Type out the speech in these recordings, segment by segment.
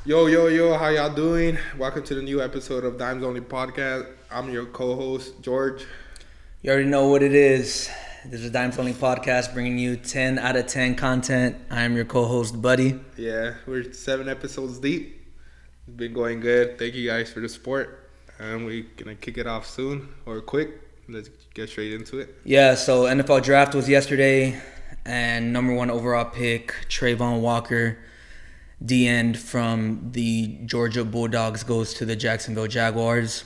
Yo, how y'all doing? Welcome to the new episode of DimesOnlyPodcast. I'm your co-host, George. You already know what it is. This is Dimes Only Podcast, bringing you 10 out of 10 content. I'm your co-host, Buddy. Yeah, we're 7 episodes deep. It's been going good. Thank you guys for the support. And we're going to kick it off soon or quick. Let's get straight into it. Yeah, so NFL Draft was yesterday, and number 1 overall pick, Trayvon Walker, D-end from the Georgia Bulldogs, goes to the Jacksonville Jaguars.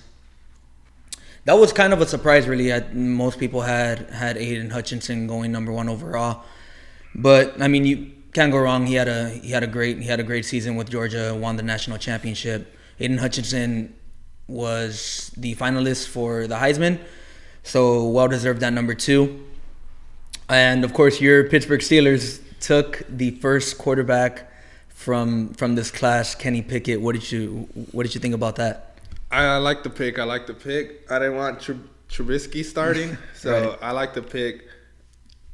That was kind of a surprise, really. Most people had Aiden Hutchinson going number 1 overall, but I mean, you can't go wrong. He had a great season with Georgia. Won the national championship. Aiden Hutchinson was the finalist for the Heisman, so well deserved that number 2. And of course, your Pittsburgh Steelers took the first quarterback from this class, Kenny Pickett. What did you think about that? I like the pick. I didn't want Trubisky starting, so Right. I like the pick.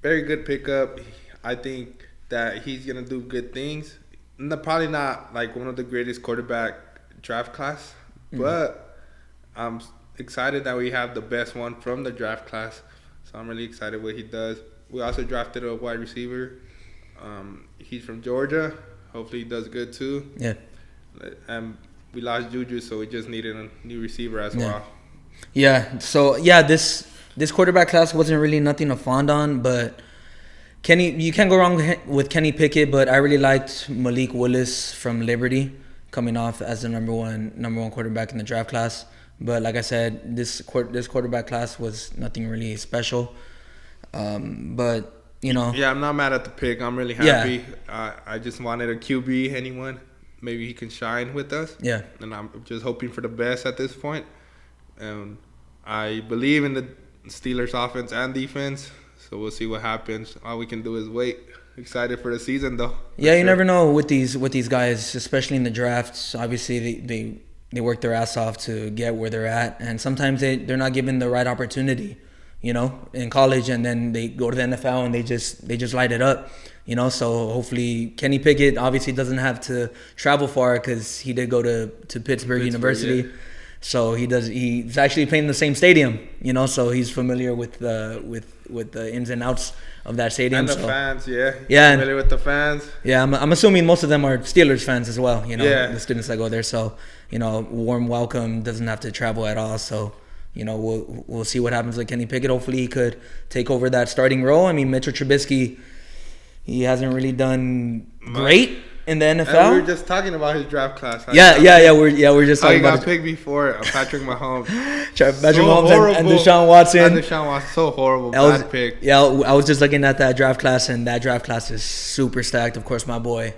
Very good pickup. I think that he's going to do good things. Probably not like one of the greatest quarterback draft class, but I'm excited that we have the best one from the draft class. So I'm really excited what he does. We also drafted a wide receiver. He's from Georgia. Hopefully he does good too. Yeah. And we lost Juju, so we just needed a new receiver as well. Yeah. So yeah, this quarterback class wasn't really nothing to fond on, but you can't go wrong with Kenny Pickett. But I really liked Malik Willis from Liberty coming off as the number one quarterback in the draft class. But like I said, this quarterback class was nothing really special. But you know. Yeah, I'm not mad at the pick. I'm really happy. Yeah. I just wanted a QB, anyone. Maybe he can shine with us. Yeah. And I'm just hoping for the best at this point. And I believe in the Steelers offense and defense. So we'll see what happens. All we can do is wait. Excited for the season, though. Yeah, you never know with these guys, especially in the drafts. Obviously, they work their ass off to get where they're at. And sometimes they're not given the right opportunity, you know, in college, and then they go to the NFL and they just light it up, you know. So hopefully Kenny Pickett obviously doesn't have to travel far because he did go to Pittsburgh University. Yeah. So he's actually playing in the same stadium, you know, so he's familiar with the ins and outs of that stadium. And the fans, yeah. Yeah. Familiar with the fans. Yeah, I'm assuming most of them are Steelers fans as well, you know, yeah. The students that go there. So, you know, warm welcome, doesn't have to travel at all. So, you know, we'll see what happens with Kenny Pickett. Hopefully he could take over that starting role. I mean, Mitchell Trubisky, he hasn't really done great in the NFL. And we were just talking about his draft class. We're just talking about he got picked before Patrick Mahomes. Patrick Mahomes and Deshaun Watson. And Deshaun Watson, so horrible. Bad pick. Yeah, I was just looking at that draft class, and that draft class is super stacked. Of course, my boy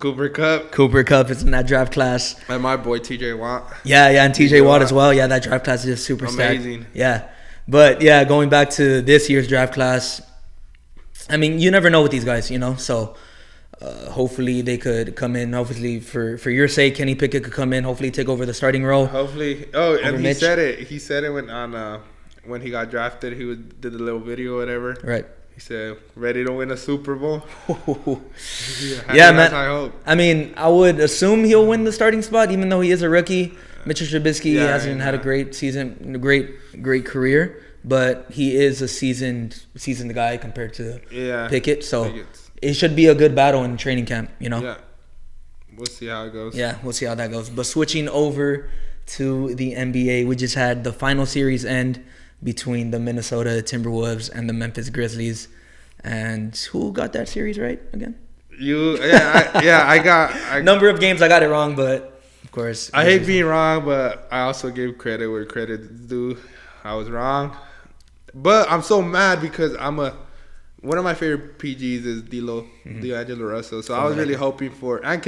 Cooper Kupp is in that draft class. And my boy TJ Watt. Yeah, and TJ Watt as well. Yeah, that draft class is super stacked. Amazing. Yeah. But yeah, going back to this year's draft class, I mean, you never know with these guys, you know. So hopefully they could come in. Hopefully for your sake, Kenny Pickett could come in. Hopefully take over the starting role. Hopefully. Oh, and he said it. He said it when he got drafted. He did the little video or whatever. Right. He said, ready to win a Super Bowl. Yeah, man. I hope. I mean, I would assume he'll win the starting spot, even though he is a rookie. Mitchell Trubisky hasn't had a great season, great career, but he is a seasoned guy compared to Pickett. So it should be a good battle in training camp, you know? Yeah. We'll see how it goes. Yeah, we'll see how that goes. But switching over to the NBA, we just had the final series end between the Minnesota Timberwolves and the Memphis Grizzlies. And who got that series right again? I got... Number of games I got it wrong, but of course. I hate being wrong, but I also give credit where credit is due. I was wrong. But I'm so mad because one of my favorite PGs is D'Angelo Russell. So I was really hoping for... And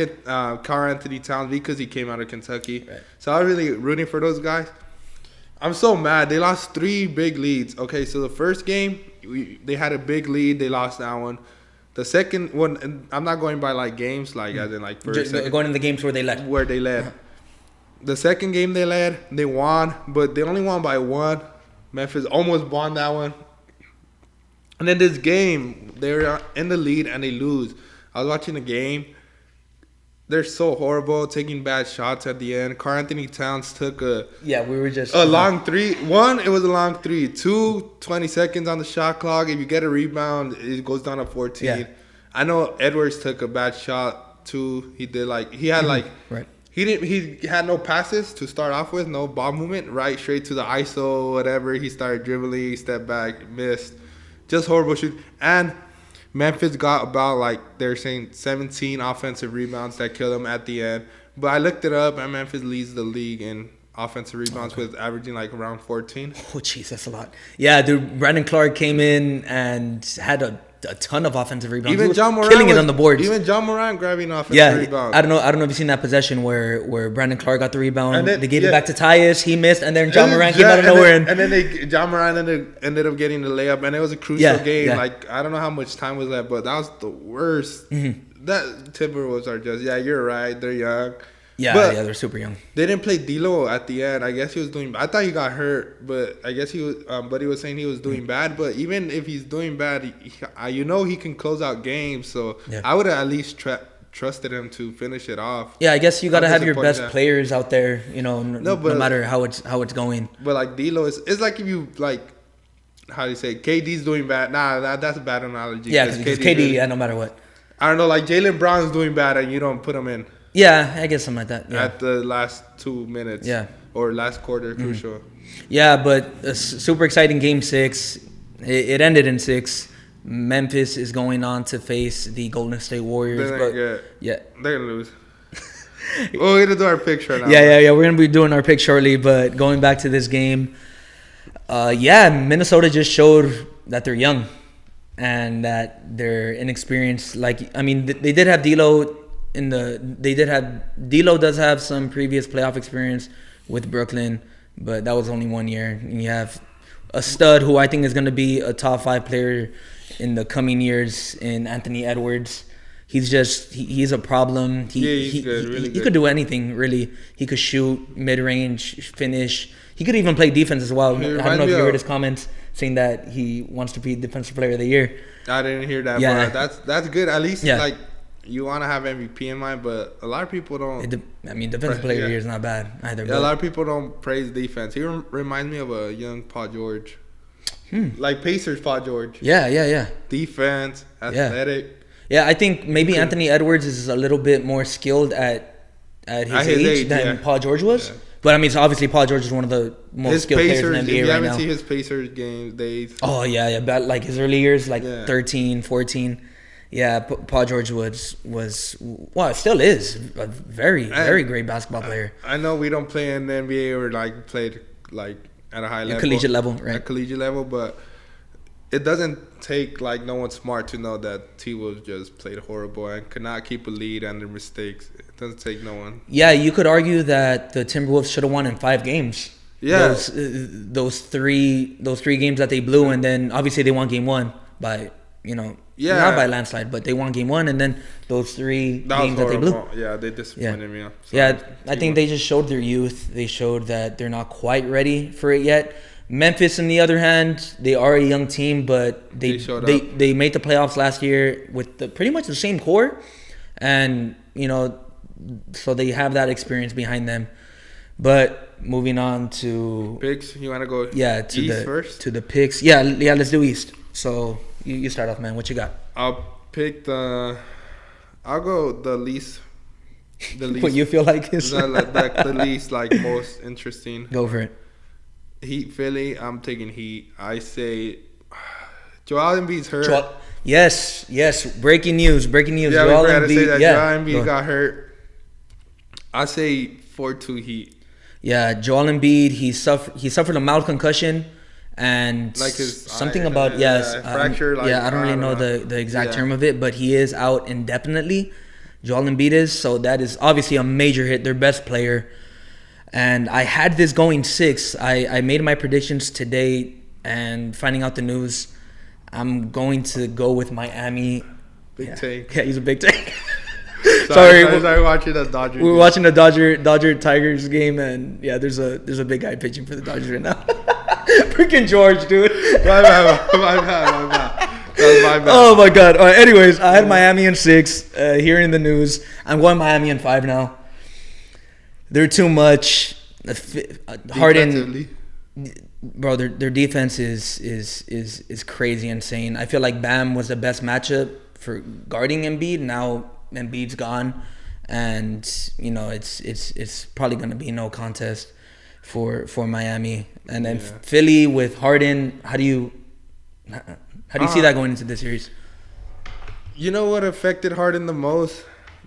Karl Anthony Towns because he came out of Kentucky. Right. So I was really rooting for those guys. I'm so mad. They lost 3 big leads. Okay, so the first game, they had a big lead. They lost that one. The second one, and I'm not going by like games, like as in like first. Going in the games where they led. The second game they led, they won, but they only won by 1. Memphis almost won that one. And then this game, they're in the lead and they lose. I was watching the game. they're so horrible, taking bad shots at the end. Karl Anthony Towns took we were just a long three. One, it was a long three. Two, 20 seconds on the shot clock. If you get a rebound, it goes down to 14. Yeah. I know Edwards took a bad shot too. He did he had right. He had no passes to start off with, no ball movement, right straight to the ISO, whatever. He started dribbling, stepped back, missed. Just horrible shoot. And Memphis got about, they're saying 17 offensive rebounds that killed them at the end. But I looked it up, and Memphis leads the league in offensive rebounds with averaging around 14. Oh, jeez, that's a lot. Yeah, dude, Brandon Clark came in and had a ton of offensive rebounds. Even John Moran killing it on the boards. Even John Moran grabbing offensive rebounds. I don't know if you've seen that possession where Brandon Clark got the rebound. And then, they gave it back to Tyus. He missed, and then John Moran came out of nowhere. And then John Moran ended up getting the layup, and it was a crucial game. Yeah. I don't know how much time was left, but that was the worst. Mm-hmm. That Timberwolves are just, you're right. They're young. Yeah, they're super young. They didn't play D'Lo at the end. I guess he was doing. I thought he got hurt, but I guess he was. Buddy was saying he was doing bad. But even if he's doing bad, he can close out games. So I would have at least trusted him to finish it off. Yeah, I guess you got to have your best players out there. No matter how it's going. But D'Lo it's like if you how do you say KD's doing bad? Nah, that's a bad analogy. Yeah, because KD, no matter what. I don't know, Jaylen Brown's doing bad and you don't put him in. Yeah, I guess something like that. Yeah. At the last 2 minutes. Yeah. Or last quarter, crucial. Yeah, but a super exciting Game 6. It ended in 6. Memphis is going on to face the Golden State Warriors. They're going to lose. We're going to do our pick right now. Yeah. We're going to be doing our pick shortly. But going back to this game, Minnesota just showed that they're young and that they're inexperienced. They did have D'Lo. D'Lo does have some previous playoff experience with Brooklyn, but that was only 1 year. And you have a stud who I think is going to be a top 5 player in the coming years in Anthony Edwards. He's a problem. He's good, really good. He could do anything, really. He could shoot, mid-range, finish. He could even play defense as well. I don't know if you heard his comments saying that he wants to be Defensive Player of the Year. I didn't hear that, but that's good. At least, you want to have MVP in mind, but a lot of people don't. Defensive Player of the Year is not bad either. Yeah, a lot of people don't praise defense. He reminds me of a young Paul George. Pacers Paul George. Yeah. Defense, athletic. Yeah, I think maybe Anthony Edwards is a little bit more skilled at his age than Paul George was. Yeah. But so obviously Paul George is one of the most skilled players in the NBA right now. You haven't seen his Pacers games days. Oh yeah, but his early years, 13, 14. Yeah, Paul George was still is a very great basketball player. I know we don't play in the NBA or played at a high level, collegiate level, right? At collegiate level, but it doesn't take no one smart to know that T-Wolves just played horrible and could not keep a lead under mistakes. It doesn't take no one. Yeah, you could argue that the Timberwolves should have won in 5 games. Yeah, those three games that they blew, and then obviously they won Game 1 by not by landslide, but they won Game 1, and then those 3 games that they blew. Yeah, they disappointed me. I think they just showed their youth. They showed that they're not quite ready for it yet. Memphis, on the other hand, they are a young team, but they made the playoffs last year with pretty much the same core, and so they have that experience behind them. But moving on to picks, you want to go? Yeah, to East first. To the picks. Yeah. Let's do East. So you start off, man. What you got? I'll go the least. What you feel like is the least most interesting. Go for it. Heat Philly. I'm taking Heat. I say Joel Embiid's hurt. Yes. Breaking news. Yeah, Joel Embiid. Joel Embiid got hurt. I say 4-2 Heat. Yeah, Joel Embiid. He suffered a mild concussion. And something about fracture. I don't really know the exact term of it, but he is out indefinitely. Joel Embiid is, so that is obviously a major hit. Their best player, and I had this going 6. I made my predictions today, and finding out the news, I'm going to go with Miami. Big take. Yeah, he's a big take. Sorry, watching the Dodgers. We're watching the Dodger Tigers game, and there's a big guy pitching for the Dodgers right now. Freaking George, dude. My bad. was my bad. Oh my god. All right, anyways, I had Miami in 6. Hearing the news, I'm going Miami in 5 now. They're too much. Harden, bro, their defense is crazy insane. I feel like Bam was the best matchup for guarding Embiid. Now Embiid's gone, and it's probably gonna be no contest for Miami. And then Philly with Harden. How do you see that going into this series? You know what affected Harden the most?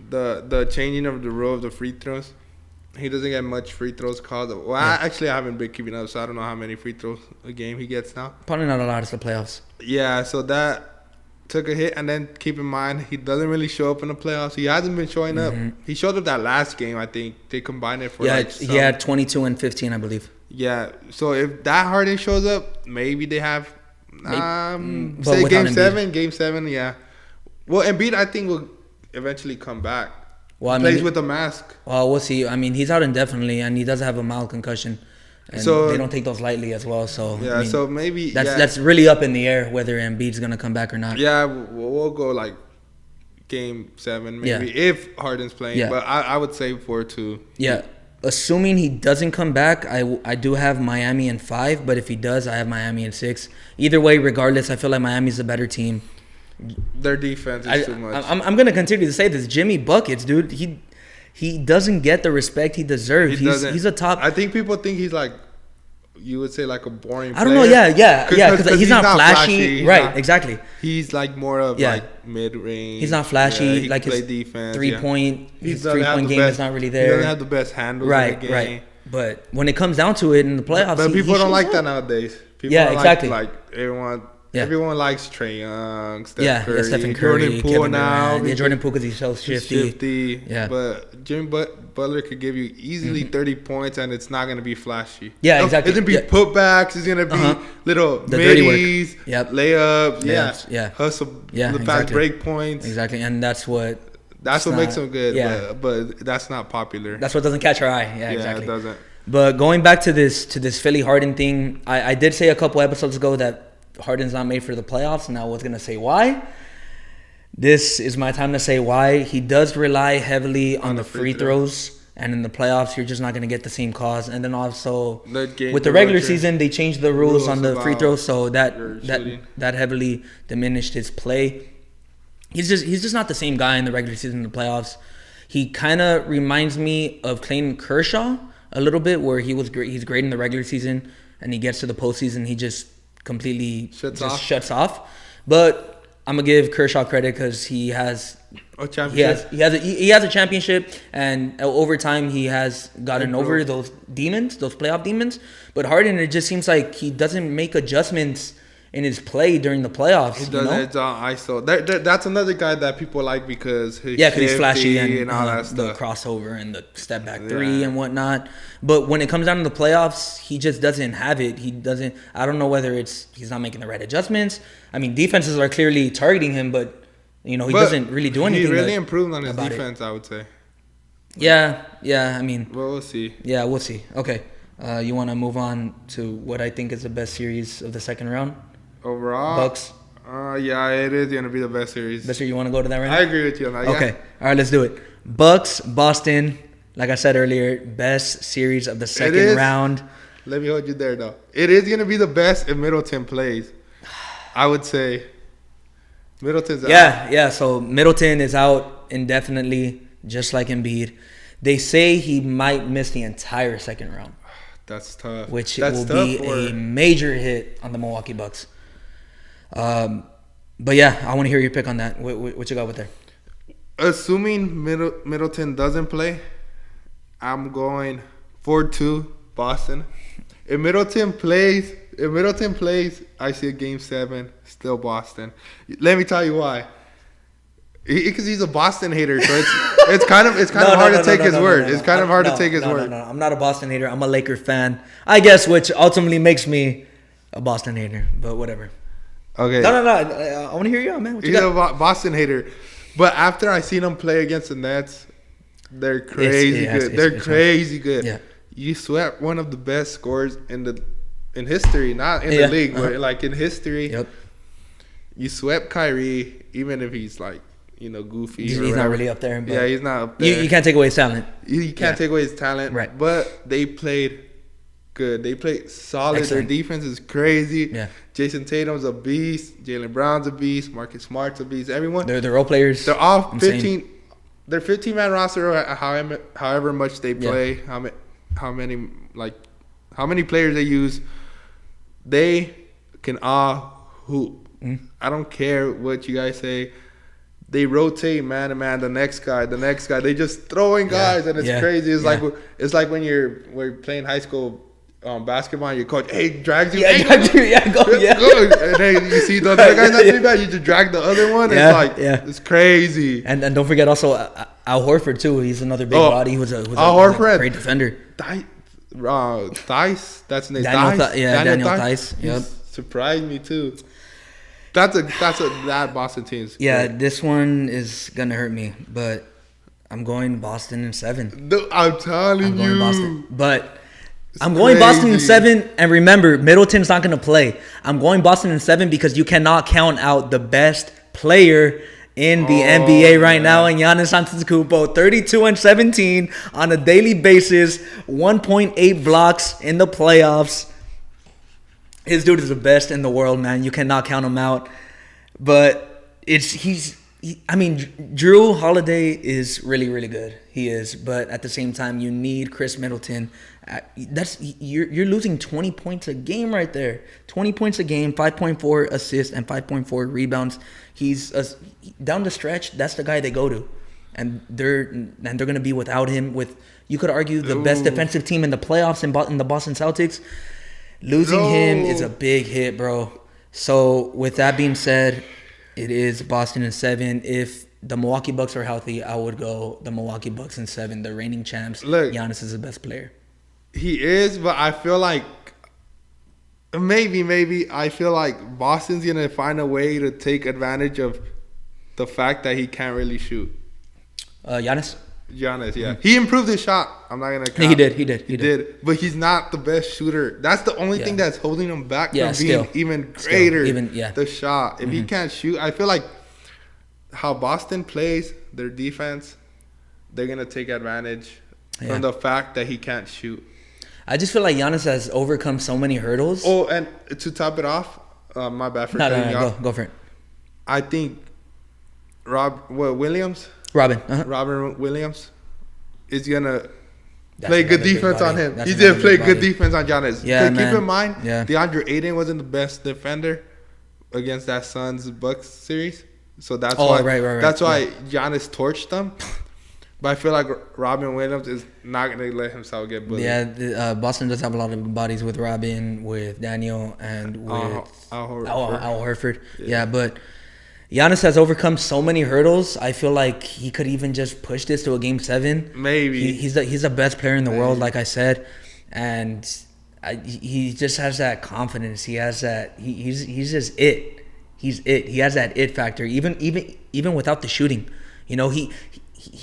The changing of the rule of the free throws. He doesn't get much free throws called. Well, I haven't been keeping up, so I don't know how many free throws a game he gets now. Probably not a lot. It's the playoffs. Yeah, so that took a hit. And then keep in mind, he doesn't really show up in the playoffs. He hasn't been showing up. He showed up that last game, I think. They combined it for he had 22 and 15, I believe. Yeah, so if that Harden shows up, maybe they have, say Game 7, yeah. Well, Embiid, I think, will eventually come back. Well, plays with a mask. Well, we'll see. I mean, he's out indefinitely, and he does have a mild concussion. And so they don't take those lightly as well. So yeah, I mean, so maybe that's really up in the air whether Embiid's gonna come back or not. Yeah, we'll go like Game 7 maybe if Harden's playing. Yeah. But I would say 4-2. Yeah, assuming he doesn't come back, I do have Miami in 5. But if he does, I have Miami in 6. Either way, regardless, I feel like Miami's a better team. Their defense is too much. I'm gonna continue to say this. Jimmy buckets, dude. He doesn't get the respect he deserves. He's a top. I think people think he's like, you would say like a boring player. I don't know. Yeah. Because he's not flashy. Right. Exactly. He's like more of like mid range. He's not flashy. Like his defense. 3-point. His 3-point game is not really there. He doesn't have the best handles in the game. Right. But when it comes down to it in the playoffs, but people don't like that nowadays. People exactly. Like everyone. Yeah. Everyone likes Trae Young, Stephen Curry, Jordan Poole now. Jordan Poole because he's so shifty. Yeah. But Jimmy Butler could give you easily 30 points, and it's not going to be flashy. Yeah, exactly. It's going to be putbacks. It's going to be little middies, layups, hustle, fast break points. Exactly, and that's what makes him good. Yeah. But that's not popular. That's what doesn't catch our eye. Yeah, exactly. It doesn't. But going back to this Philly Harden thing, I did say a couple episodes ago that Harden's not made for the playoffs, and I was going to say why. This is my time to say why. He does rely heavily on the free throws, and in the playoffs, you're just not going to get the same calls. And then also, with the regular season, they changed the rules on the free throws, so that heavily diminished his play. He's just not the same guy in the regular season and the playoffs. He kind of reminds me of Clayton Kershaw a little bit, where he was great. He's great in the regular season, and he gets to the postseason, he just completely shuts off. But I'm gonna give Kershaw credit because he has a championship. He has a championship, and over time he has gotten over those playoff demons. But Harden, it just seems like he doesn't make adjustments in his play during the playoffs. He does. It's on ISO. That's another guy that people like because he's flashy and all that stuff. The crossover and the step back three and whatnot. But when it comes down to the playoffs, he just doesn't have it. He doesn't. I don't know whether he's not making the right adjustments. I mean, defenses are clearly targeting him, but he doesn't really do anything. He really improved on his defense, I would say. Yeah. I mean, well, we'll see. Yeah, we'll see. Okay, you want to move on to what I think is the best series of the second round? Overall, Bucks. Yeah, it is gonna be the best series. Best series. You want to go to that right now? I agree with you on that. Yeah. Okay, all right, let's do it. Bucks, Boston. Like I said earlier, best series of the second round. Let me hold you there, though. It is gonna be the best if Middleton plays. I would say Middleton's out. Yeah. So Middleton is out indefinitely, just like Embiid. They say he might miss the entire second round. That's tough. Which will be a major hit on the Milwaukee Bucks. But yeah, I want to hear your pick on that. What you got with there? Assuming Middleton doesn't play, I'm going 4-2 Boston. If Middleton plays, I see a Game 7 still Boston. Let me tell you why. Because he's a Boston hater, so it's kind of hard to take his word. It's kind of hard to take his word. No, I'm not a Boston hater. I'm a Laker fan, I guess, which ultimately makes me a Boston hater. But whatever. Okay. No. I want to hear you out, man. What you got? A Boston hater, but after I seen them play against the Nets, they're crazy good. They're crazy good. Yeah. You swept one of the best scorers in history, not in the league, but like in history. Yep. You swept Kyrie, even if he's like, goofy. He's not really up there. But yeah, he's not up there. You can't take away his talent. You can't take away his talent. Right. But they played good. They played solid. Excellent. Their defense is crazy. Yeah. Jason Tatum's a beast. Jaylen Brown's a beast. Marcus Smart's a beast. Everyone. They're role players. They're all Insane. 15. They're 15-man roster. However much they play. Yeah. How many players they use. They can all hoop. I don't care what you guys say. They rotate man to man. The next guy. They just throwing guys, and it's crazy. It's like when we're playing high school basketball, and your coach drags you. Go. And then you see the other guy's not doing that. You just drag the other one. It's crazy. And don't forget also Al Horford too. He's another big body. Who's a great defender. Theis. That's his name. Daniel Theis. Yep. Surprised me too. That Boston team's great. This one is gonna hurt me, but I'm going Boston in 7. No, I'm telling you. Boston, but I'm going Boston in 7. And remember, Middleton's not gonna play. I'm going Boston in 7 because you cannot count out the best player in the NBA right now, and Giannis Antetokounmpo, 32 and 17 on a daily basis, 1.8 blocks in the playoffs. His dude is the best in the world, man. You cannot count him out. But Drew Holiday is really, really good. He is. But at the same time, you need Chris Middleton. You're losing 20 points a game right there. 20 points a game, 5.4 assists, and 5.4 rebounds. He's down the stretch. That's the guy they go to, and they're going to be without him. With, you could argue, the best defensive team in the playoffs in the Boston Celtics. Losing him is a big hit, bro. So with that being said, it is Boston in 7. If the Milwaukee Bucks are healthy, I would go the Milwaukee Bucks in 7. The reigning champs. Look, Giannis is the best player. He is, but I feel like maybe I feel like Boston's gonna find a way to take advantage of the fact that he can't really shoot. Giannis, yeah. He improved his shot. I'm not going to count. He did. But he's not the best shooter. That's the only thing that's holding him back from being even greater. The shot. If he can't shoot, I feel like how Boston plays, their defense, they're going to take advantage from the fact that he can't shoot. I just feel like Giannis has overcome so many hurdles. Oh, and to top it off, my bad for cutting you off. Go for it. I think Robin Williams is going to play good defense on him. He's going to play good defense on Giannis. Yeah, keep in mind, DeAndre Ayton wasn't the best defender against that Suns-Bucks series. So that's why Giannis torched them. But I feel like Robin Williams is not going to let himself get bullied. Yeah, Boston does have a lot of bodies with Robin, with Daniel, and with Al Horford. Yeah, but Giannis has overcome so many hurdles. I feel like he could even just push this to a Game 7. Maybe. He's the best player in the world, like I said. And he just has that confidence. He has that. He's just it. He's it. He has that it factor. Even without the shooting, he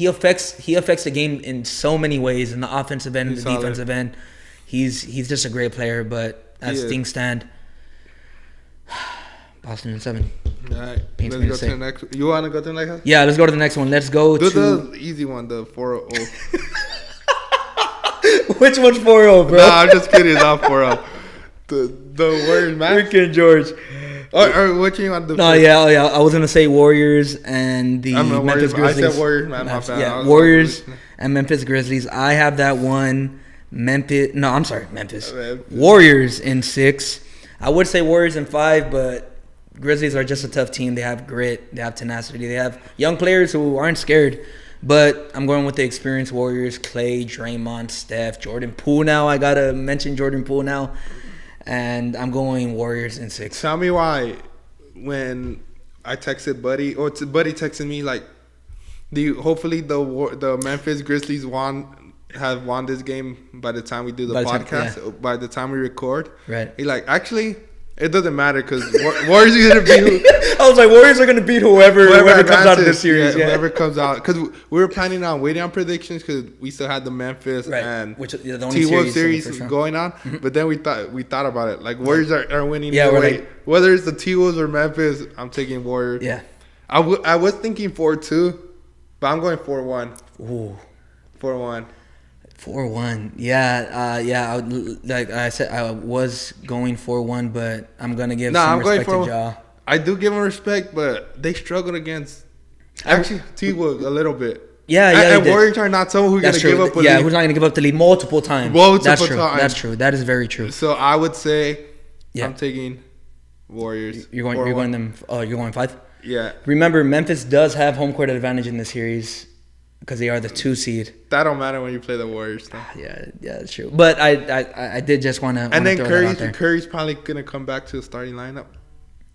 affects the game in so many ways, in the offensive end, the defensive end. He's just a great player. But as things stand, Boston in 7. All right, let's go to the next one. You want to go to the next one? Yeah, let's go to the next one. Let's go to the easy one, the 4-0. Which one's 4-0, bro? Nah, I'm just kidding. It's not 4-0. The Warriors match. Freaking George. Or what you want to do? No, yeah. I was gonna say Warriors and the Memphis Grizzlies. I said Warriors, man. My bad. Yeah, Warriors and Memphis Grizzlies. I have that one. Memphis. Warriors in 6. I would say Warriors in 5, but Grizzlies are just a tough team. They have grit. They have tenacity. They have young players who aren't scared. But I'm going with the experienced Warriors: Clay, Draymond, Steph, Jordan Poole. Now I gotta mention Jordan Poole now. And I'm going Warriors in 6. Tell me why when I texted Buddy, or Buddy texted me like, hopefully the Memphis Grizzlies have won this game by the time we do the podcast, by the time we record. Right. He like, actually, It doesn't matter because Warriors are gonna beat. I was like, Warriors are gonna beat whoever comes out of this series. Yeah, whoever comes out. Because we were planning on waiting on predictions because we still had the Memphis and the only T-Wolves series going on. Mm-hmm. But then we thought about it. Like Warriors are winning. Yeah, we're like, whether it's the T-Wolves or Memphis, I'm taking Warriors. Yeah. I was thinking 4-2, but I'm going 4-1. Ooh. 4-1. 4-1. Yeah. Like I said, I was going 4-1, but I'm gonna give some respect to Ja. I do give them respect, but they struggled against actually T-Wolves a little bit. Yeah. And Warriors are not someone who's gonna give up a lead. Yeah, who's not gonna give up the lead multiple times. That's true. That is very true. So I would say I'm taking Warriors. You're going them. You're going 5. Yeah. Remember, Memphis does have home court advantage in this series because they are the 2 seed. That don't matter when you play the Warriors, though. Yeah, that's true. But I did just want to. And then Curry's probably gonna come back to the starting lineup.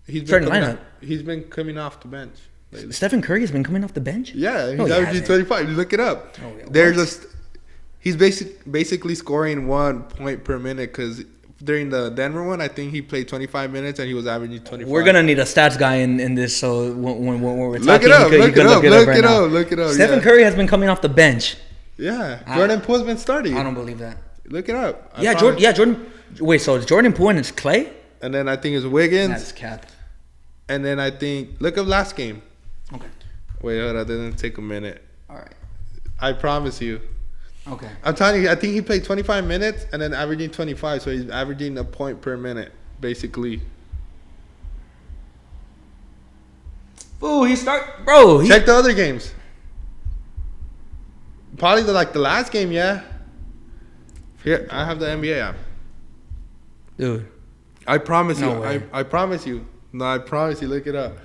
He's been coming off the bench lately. Stephen Curry has been coming off the bench. Yeah, he's averaging 25. Look it up. He's basically scoring 1 point per minute because during the Denver one, I think he played 25 minutes and he was averaging 25. We're gonna need a stats guy in this, so when we're talking, look it up. Stephen Curry has been coming off the bench. Yeah, Jordan Poole's been starting. I don't believe that. Look it up. Jordan. Wait, so it's Jordan Poole and it's Clay? And then I think it's Wiggins. That's cap. And then I think look up last game. Okay. Wait, hold on. That didn't take a minute. All right. I promise you. Okay. I'm telling you, I think he played 25 minutes and then averaging 25, so he's averaging a point per minute, basically. Oh, Check the other games. Probably the last game, yeah. Here, I have the NBA app. Dude. I promise you. Way. I promise you. No, I promise you. Look it up.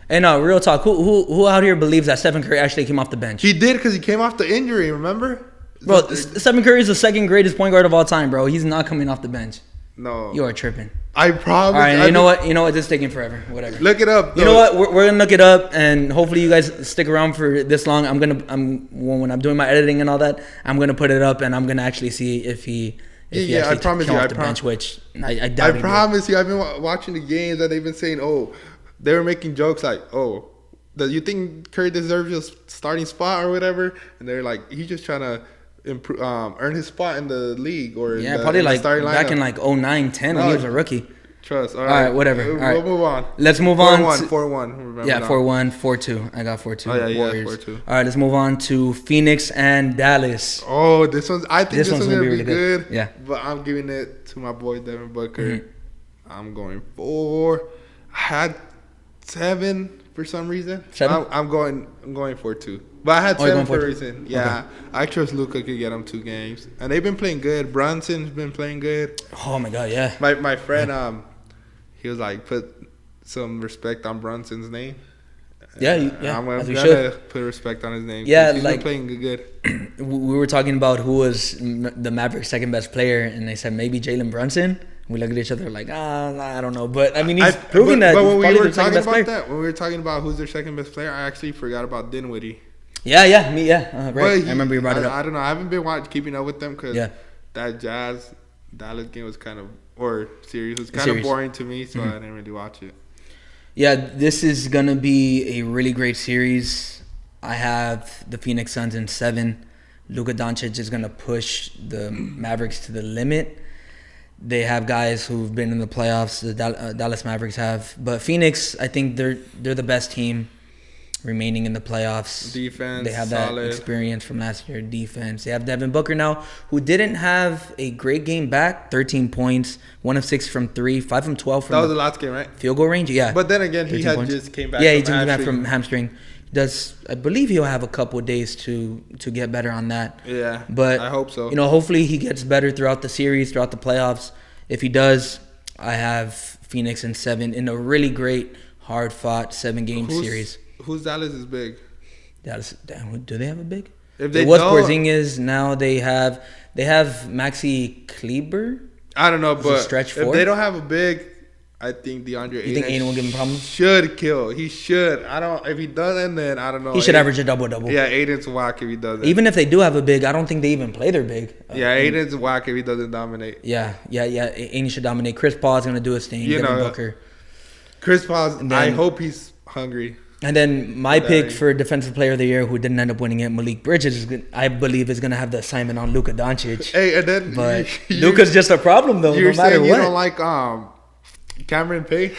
Hey, no, real talk. Who out here believes that Stephen Curry actually came off the bench? He did because he came off the injury, remember? Bro, Stephen Curry is the second greatest point guard of all time, bro. He's not coming off the bench. No. You are tripping. I promise. All right, you know what? This is taking forever. Whatever. Look it up. Though. You know what? We're gonna look it up, and hopefully you guys stick around for this long. When I'm doing my editing and all that, I'm gonna put it up, and I'm gonna actually see if he I promise you. Off the bench, which I doubt. I promise you. I've been watching the games, and they've been saying, they were making jokes like, do you think Curry deserves a starting spot or whatever? And they're like, he's just trying to improve, earn his spot in the league or probably like back in like 09, 10 when he was a rookie. Trust. All right, whatever. All right, we'll move on. Let's move on. 4-1. Yeah, 4-1, 4-2. I got 4-2. Oh, yeah, Warriors. 4-2. All right, let's move on to Phoenix and Dallas. Oh, I think this one's gonna be really good. Yeah. But I'm giving it to my boy Devin Booker. Mm-hmm. I'm going 4. I had 7 for some reason. 7? I'm going 4-2. But I had 7 for a reason. Yeah. Okay. I trust Luka could get him 2 games. And they've been playing good. Brunson's been playing good. Oh my god, yeah. My friend he was like, put some respect on Brunson's name. Yeah. I'm gonna put respect on his name. Yeah, he's been playing good. We were talking about who was the Mavericks' second best player, and they said maybe Jalen Brunson. We look at each other like, I don't know, but I mean, he's proving that. But when he's we were talking about player. when we were talking about who's their second best player, I actually forgot about Dinwiddie. Right. I remember you brought it up. I don't know. I haven't been keeping up with them because that Dallas game was series was kind of boring to me, so I didn't really watch it. Yeah, this is gonna be a really great series. I have the Phoenix Suns in 7. Luka Doncic is gonna push the Mavericks to the limit. They have guys who've been in the playoffs. The Dallas Mavericks have, but Phoenix, I think they're the best team remaining in the playoffs. Defense, they have solid. That experience from last year. Defense. They have Devin Booker now, who didn't have a great game back. 13 points, 1 of 6 from 3, 5 from 12 from. That was the last game, right? Field goal range, yeah. But then again, he had just came back. Yeah, he just came back from hamstring. I believe he'll have a couple of days to get better on that. Yeah, but I hope so. Hopefully he gets better throughout the series, throughout the playoffs. If he does, I have Phoenix in 7 in a really great, hard-fought 7-game series. Who's Dallas is big? Dallas, do they have a big? If they was Porzingis, now they have Maxi Kleber. I don't know, but stretch if they don't have a big, I think DeAndre You think Aiden will give him problems? Should kill. He should. I don't. If he doesn't, then I don't know. He should average a double-double. Yeah, Aiden's whack if he doesn't. Even if they do have a big, I don't think they even play their big. Yeah, Aiden's whack if he doesn't dominate. Yeah. Aiden should dominate. Chris Paul is going to do his thing. You know, Booker. Chris Paul, I hope he's hungry. And then my pick for Defensive Player of the Year, who didn't end up winning it, Malik Bridges, I believe is going to have the assignment on Luka Doncic. Hey, and then but Luka's just a problem though. You're no matter saying you what. don't like Cameron Payne?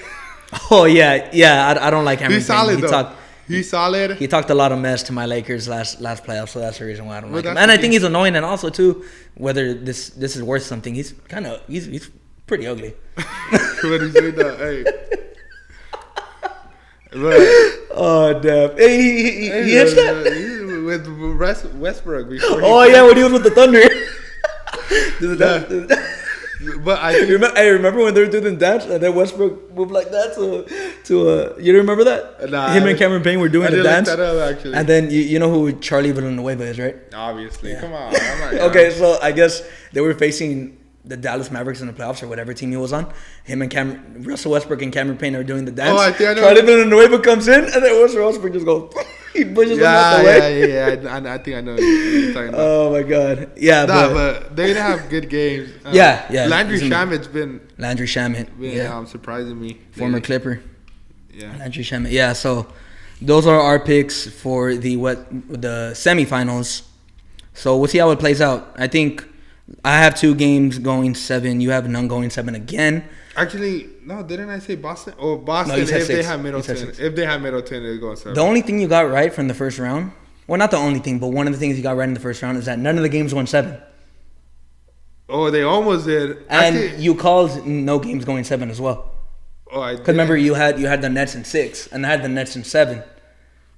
Oh yeah. I don't like Cameron. He's solid though. He's solid. He talked a lot of mess to my Lakers last playoff, so that's the reason why I don't like him. And I think he's annoying, and also too, whether this is worth something, he's pretty ugly. When he said that, hey. But, oh damn! Hey, he hits that with Westbrook before. Oh yeah, when he was with the Thunder. But I remember when they were doing the dance and then Westbrook moved like that to you remember that? Nah, him and Cameron Payne were doing the dance. Look that up, actually. And then you know who Charlie Villanueva is, right? Obviously, yeah. Come on. Okay, so I guess they were facing the Dallas Mavericks in the playoffs or whatever team he was on. Him and Russell Westbrook and Cameron Payne are doing the dance. Oh, I think I know. Charlie Villanueva comes in and then Russell Westbrook just goes. He pushes him out the way. Yeah. I think I know what you're talking about. Oh my god. Yeah, but they didn't have good games. Yeah. Landry Shamit's been surprising me. Former Clipper. Yeah. Landry Shamet. Yeah. So those are our picks for the semifinals. So we'll see how it plays out. I think I have 2 games going 7. You have none going 7 again. Actually, no, didn't I say Boston? Oh, Boston, no, if they have Middleton. If they have Middleton, they're going 7. The only thing you got right from the first round, well, not the only thing, but one of the things you got right in the first round is that none of the games went 7. Oh, they almost did. And actually, you called no games going 7 as well. Oh, I did. Because remember, you had the Nets in 6, and I had the Nets in 7.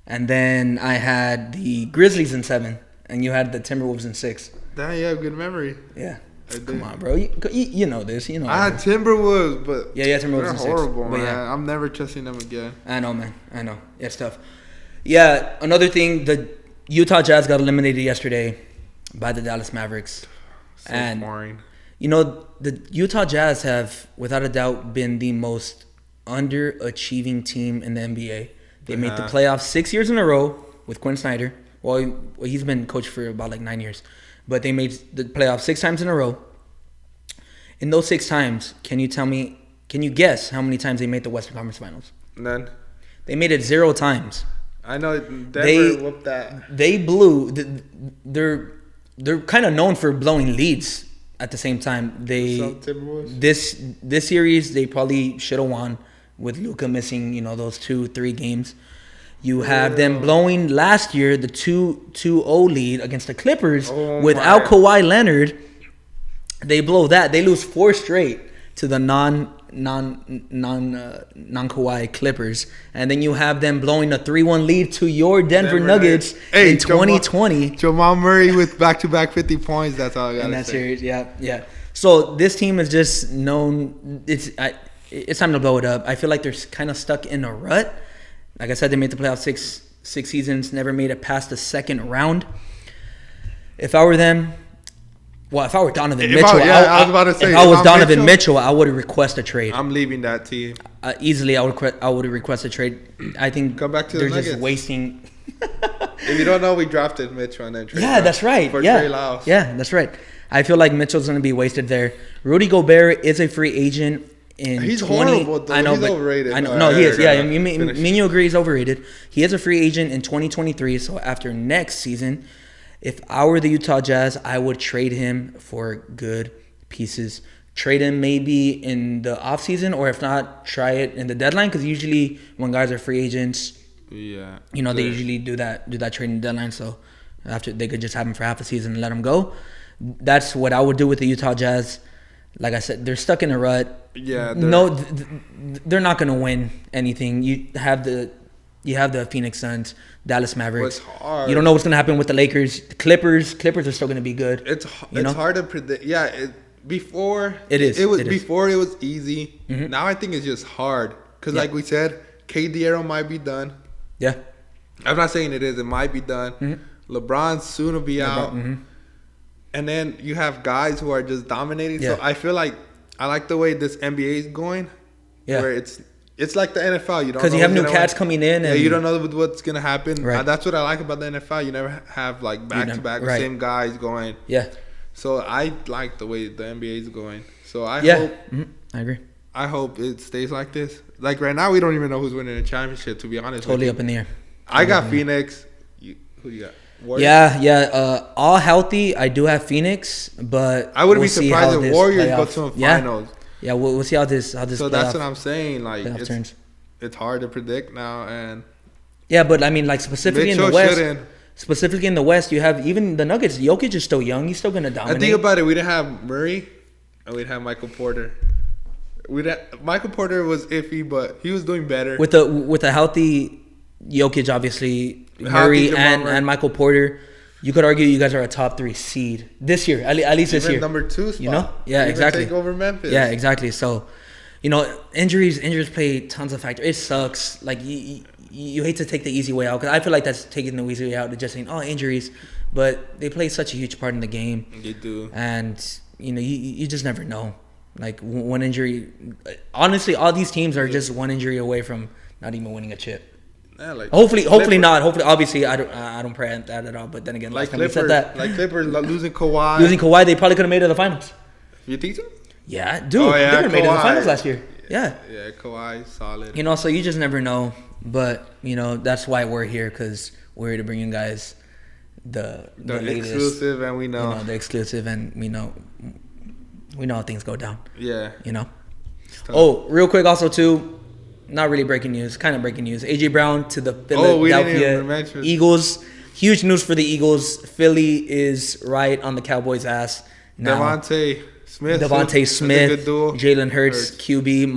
And then I had the Grizzlies in 7, and you had the Timberwolves in 6. Damn, you have good memory. Yeah. Come on, bro. You know this. You know. I had Timberwolves, but Timberwolves. They're in 6. horrible, but man. yeah. I'm never trusting them again. I know, man. I know. It's tough. Yeah. Another thing, the Utah Jazz got eliminated yesterday by the Dallas Mavericks. So boring. You know, the Utah Jazz have, without a doubt, been the most underachieving team in the NBA. They made the playoffs 6 years in a row with Quinn Snyder. Well, he's been coach for about like 9 years. But they made the playoffs 6 times in a row. In those 6 times, can you guess how many times they made the Western Conference Finals? None. They made it 0 times. I know Denver whooped that. They blew. They're kind of known for blowing leads at the same time. This series, they probably should have won with Luka missing, those 2-3 games. You have them blowing last year the 2-0 lead against the Clippers without Kawhi Leonard. They blow that. They lose 4 straight to the non Kawhi Clippers, and then you have them blowing a 3-1 lead to your Denver Nuggets in 2020. Jamal Murray with back-to-back 50 points. That's all I got to say. In that series, yeah. So this team is just known. It's time to blow it up. I feel like they're kind of stuck in a rut. Like I said, they made the playoffs six seasons, never made it past the second round. If I were them, if I were Donovan Mitchell, I was about to say, if I was Donovan Mitchell, I would request a trade. I'm leaving that team. Easily, I would request a trade. I think come back to they're the Nuggets. Just wasting. If you don't know, we drafted Mitchell and then traded. Yeah, that's right. For Trey Lyles. Yeah, that's right. I feel like Mitchell's going to be wasted there. Rudy Gobert is a free agent. He's horrible, though. He's overrated. I know. No, he is. Yeah, me and you agree he's overrated. He is a free agent in 2023. So after next season, if I were the Utah Jazz, I would trade him for good pieces. Trade him maybe in the offseason, or if not, try it in the deadline. Because usually when guys are free agents, they usually do that trading deadline. So after they could just have him for half a season and let him go. That's what I would do with the Utah Jazz. Like I said, they're stuck in a rut. Yeah. They're not going to win anything. You have the Phoenix Suns, Dallas Mavericks. It's hard. You don't know what's going to happen with the Lakers. The Clippers are still going to be good. It's hard to predict. Yeah. Before it was easy. Mm-hmm. Now I think it's just hard because, like we said, KD era might be done. Yeah. I'm not saying it is. It might be done. Mm-hmm. LeBron soon will be out. Mm-hmm. And then you have guys who are just dominating. Yeah. So I feel like I like the way this NBA is going. Yeah. Where it's like the NFL. You don't because you have new cats coming in. And you don't know what's gonna happen. Right. That's what I like about the NFL. You never have like back to back right. same guys going. Yeah. So I like the way the NBA is going. So I hope. Mm-hmm. I agree. I hope it stays like this. Like right now, we don't even know who's winning the championship. To be honest, Totally up in the air. I got Phoenix. Who you got? Warriors? Yeah. All healthy. I do have Phoenix, but I wouldn't be surprised if Warriors go to the finals. Yeah, we'll see how this. So that's what I'm saying. Like turns. It's hard to predict now, and yeah, but I mean, like specifically in the West. Specifically in the West, you have even the Nuggets. Jokic is still young. He's still gonna dominate. And think about it. We didn't have Murray, and we didn't have Michael Porter. Michael Porter was iffy, but he was doing better with a healthy Jokic, obviously Murray and Michael Porter. You could argue you guys are a top 3 seed this year, at least this year. Number 2 spot. You know, yeah, exactly. Take over Memphis. Yeah, exactly. So, you know, injuries play tons of factors. It sucks. Like you hate to take the easy way out, because I feel like that's taking the easy way out to just saying, oh, injuries, but they play such a huge part in the game. They do. And you know, you just never know. Like one injury. Honestly, all these teams are just one injury away from not even winning a chip. Yeah, like hopefully not. Hopefully, obviously, I don't pray that at all. But then again, like Clippers said that. Like Clippers losing Kawhi. They probably could have made it to the finals. You think so? Yeah, dude. They could have made it to the finals last year. Yeah. Yeah, Kawhi solid. You know, so you just never know. But you know, that's why we're here, because we're here to bring you guys the latest, exclusive, and we know, the exclusive, and we know how things go down. Yeah. You know. Oh, real quick, also too. Not really breaking news, kind of breaking news. A.J. Brown to the Philadelphia Eagles. Huge news for the Eagles. Philly is right on the Cowboys' ass now. Devontae Smith, Jalen Hurts, QB,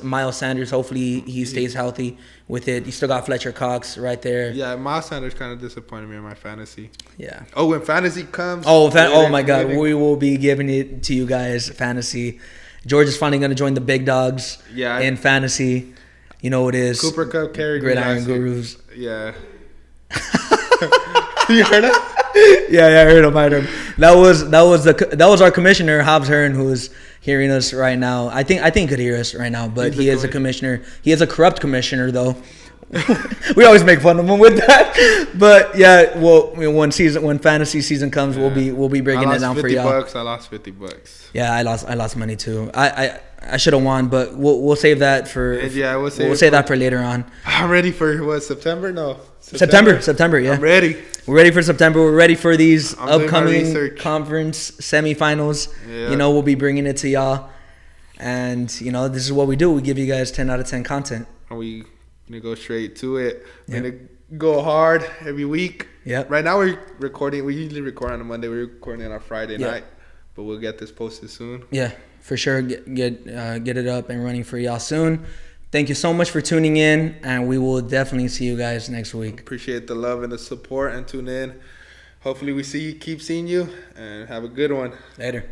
Miles Sanders. Hopefully he stays healthy with it. You still got Fletcher Cox right there. Yeah, Miles Sanders kind of disappointed me in my fantasy. Yeah. Oh, when fantasy comes. Oh my God, we will be giving it to you guys, fantasy. George is finally going to join the big dogs in fantasy. You know what it is. Cooper Kupp carried Gridiron Gurus. Yeah. You heard him? Yeah, I heard him. That was our commissioner, Hobbs Hearn, who is hearing us right now. I think he could hear us right now, but he is a commissioner. He is a corrupt commissioner, though. We always make fun of him with that. But yeah, well, when fantasy season comes, we'll be breaking it down for y'all. I lost $50. Yeah, I lost money too. I should have won, but we'll save that for. Yeah, we'll save that for later on. I'm ready for September? No. September. Yeah. I'm ready. We're ready for September. We're ready for these upcoming conference semifinals. Yeah. You know, we'll be bringing it to y'all, and you know, this is what we do. We give you guys 10 out of 10 content. And we gonna go straight to it. We're gonna go hard every week. Yeah. Right now we're recording. We usually record on a Monday. We're recording on a Friday night, but we'll get this posted soon. Yeah. For sure, get it up and running for y'all soon. Thank you so much for tuning in, and we will definitely see you guys next week. Appreciate the love and the support, and tune in. Hopefully we keep seeing you, and have a good one. Later.